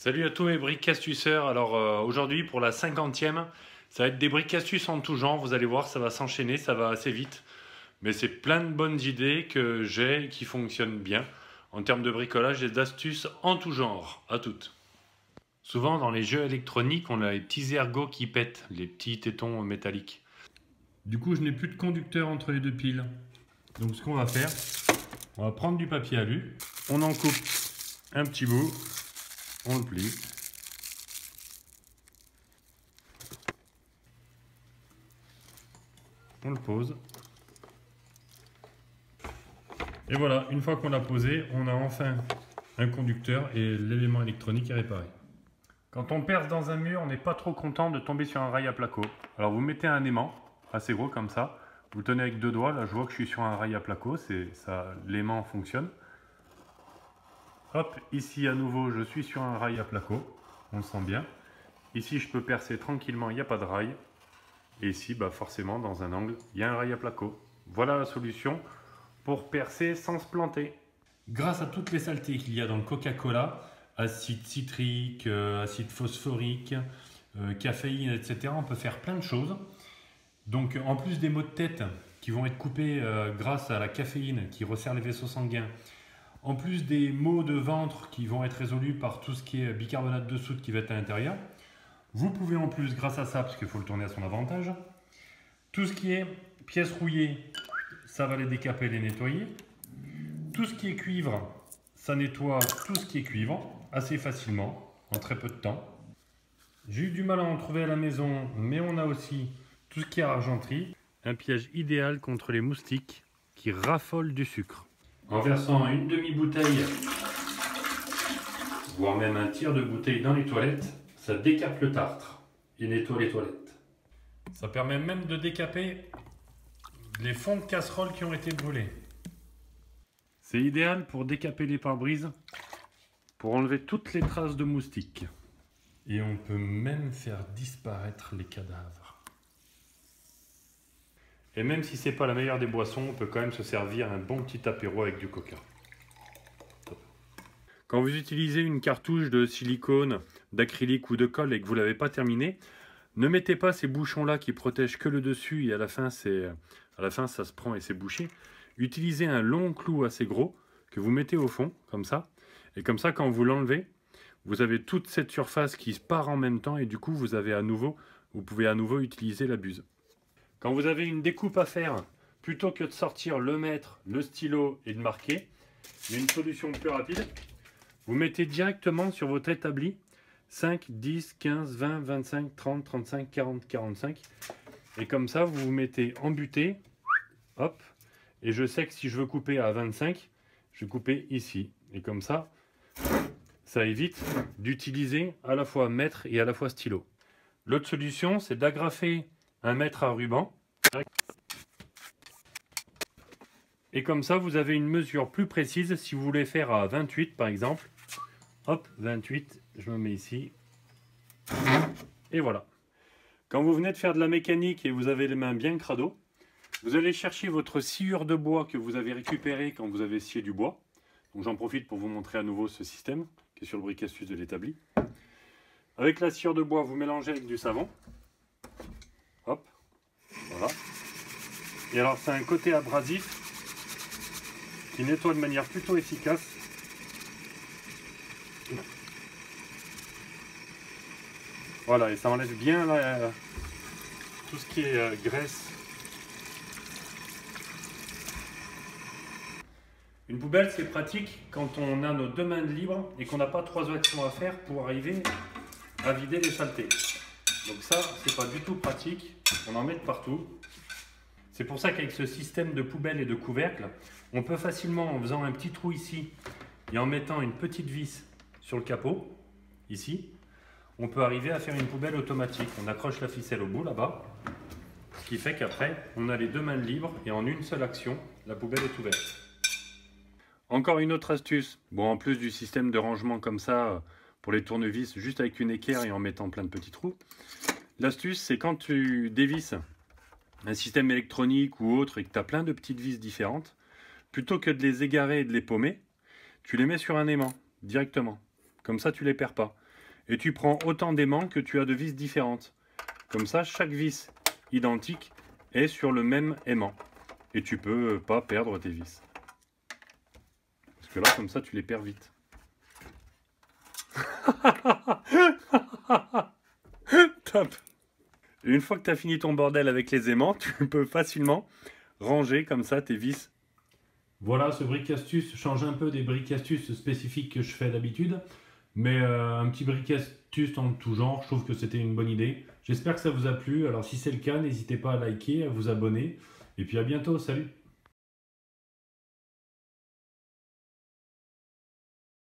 Salut à tous mes briques astuceurs. Alors aujourd'hui pour la 50e, ça va être des briques astuces en tout genre. Vous allez voir, ça va s'enchaîner, ça va assez vite. Mais c'est plein de bonnes idées que j'ai et qui fonctionnent bien en termes de bricolage et d'astuces en tout genre. À toutes. Souvent dans les jeux électroniques, on a les petits ergots qui pètent, les petits tétons métalliques. Du coup, je n'ai plus de conducteur entre les deux piles. Donc ce qu'on va faire, on va prendre du papier alu, on en coupe un petit bout. On le plie. On le pose. Et voilà, une fois qu'on l'a posé, on a enfin un conducteur et l'élément électronique est réparé. Quand on perce dans un mur, on n'est pas trop content de tomber sur un rail à placo. Alors vous mettez un aimant, assez gros comme ça. Vous tenez avec deux doigts, là je vois que je suis sur un rail à placo, l'aimant fonctionne. Hop, ici à nouveau, je suis sur un rail à placo, on le sent bien. Ici, je peux percer tranquillement, il n'y a pas de rail. Et ici, forcément, dans un angle, il y a un rail à placo. Voilà la solution pour percer sans se planter. Grâce à toutes les saletés qu'il y a dans le Coca-Cola, acide citrique, acide phosphorique, caféine, etc., on peut faire plein de choses. Donc, en plus des maux de tête qui vont être coupés grâce à la caféine qui resserre les vaisseaux sanguins, en plus des maux de ventre qui vont être résolus par tout ce qui est bicarbonate de soude qui va être à l'intérieur, vous pouvez en plus, grâce à ça, parce qu'il faut le tourner à son avantage, tout ce qui est pièces rouillées, ça va les décaper et les nettoyer. Tout ce qui est cuivre, ça nettoie tout ce qui est cuivre assez facilement, en très peu de temps. J'ai eu du mal à en trouver à la maison, mais on a aussi tout ce qui est argenterie. Un piège idéal contre les moustiques qui raffolent du sucre. En versant une demi-bouteille, voire même un tiers de bouteille dans les toilettes, ça décape le tartre et nettoie les toilettes. Ça permet même de décaper les fonds de casserole qui ont été brûlés. C'est idéal pour décaper les pare-brises, pour enlever toutes les traces de moustiques. Et on peut même faire disparaître les cadavres. Et même si c'est pas la meilleure des boissons, on peut quand même se servir un bon petit apéro avec du coca. Quand vous utilisez une cartouche de silicone, d'acrylique ou de colle et que vous ne l'avez pas terminée, ne mettez pas ces bouchons-là qui protègent que le dessus et à la fin ça se prend et c'est bouché. Utilisez un long clou assez gros que vous mettez au fond, comme ça. Et comme ça, quand vous l'enlevez, vous avez toute cette surface qui se part en même temps et du coup, vous pouvez à nouveau utiliser la buse. Quand vous avez une découpe à faire, plutôt que de sortir le mètre, le stylo et de marquer, il y a une solution plus rapide. Vous mettez directement sur votre établi 5, 10, 15, 20, 25, 30, 35, 40, 45. Et comme ça, vous vous mettez en butée. Hop. Et je sais que si je veux couper à 25, je vais couper ici. Et comme ça évite d'utiliser à la fois mètre et à la fois stylo. L'autre solution, c'est d'agrafer un mètre à ruban. Et comme ça, vous avez une mesure plus précise si vous voulez faire à 28 par exemple. Hop, 28, je me mets ici. Et voilà. Quand vous venez de faire de la mécanique et vous avez les mains bien crado, vous allez chercher votre sciure de bois que vous avez récupérée quand vous avez scié du bois. Donc j'en profite pour vous montrer à nouveau ce système qui est sur le briquet astuce de l'établi. Avec la sciure de bois, vous mélangez avec du savon. Hop, voilà. Et alors c'est un côté abrasif qui nettoie de manière plutôt efficace. Voilà, et ça enlève bien tout ce qui est graisse. Une poubelle, c'est pratique quand on a nos deux mains libres et qu'on n'a pas trois actions à faire pour arriver à vider les saletés. Donc ça, c'est pas du tout pratique. On en met de partout. C'est pour ça qu'avec ce système de poubelle et de couvercle, on peut facilement, en faisant un petit trou ici et en mettant une petite vis sur le capot, ici, on peut arriver à faire une poubelle automatique. On accroche la ficelle au bout là-bas, ce qui fait qu'après, on a les deux mains libres et en une seule action, la poubelle est ouverte. Encore une autre astuce. Bon, en plus du système de rangement comme ça, pour les tournevis, juste avec une équerre et en mettant plein de petits trous, l'astuce, c'est quand tu dévisses un système électronique ou autre et que tu as plein de petites vis différentes, plutôt que de les égarer et de les paumer, tu les mets sur un aimant directement. Comme ça, tu ne les perds pas. et tu prends autant d'aimants que tu as de vis différentes. Comme ça, chaque vis identique est sur le même aimant. Et tu peux pas perdre tes vis. Parce que là, comme ça, tu les perds vite. Top. Et une fois que tu as fini ton bordel avec les aimants, tu peux facilement ranger comme ça tes vis. Voilà, ce bric-astuce change un peu des bric-astuces spécifiques que je fais d'habitude. Mais un petit bric-astuce en tout genre, je trouve que c'était une bonne idée. J'espère que ça vous a plu. Alors si c'est le cas, n'hésitez pas à liker, à vous abonner. Et puis à bientôt, salut!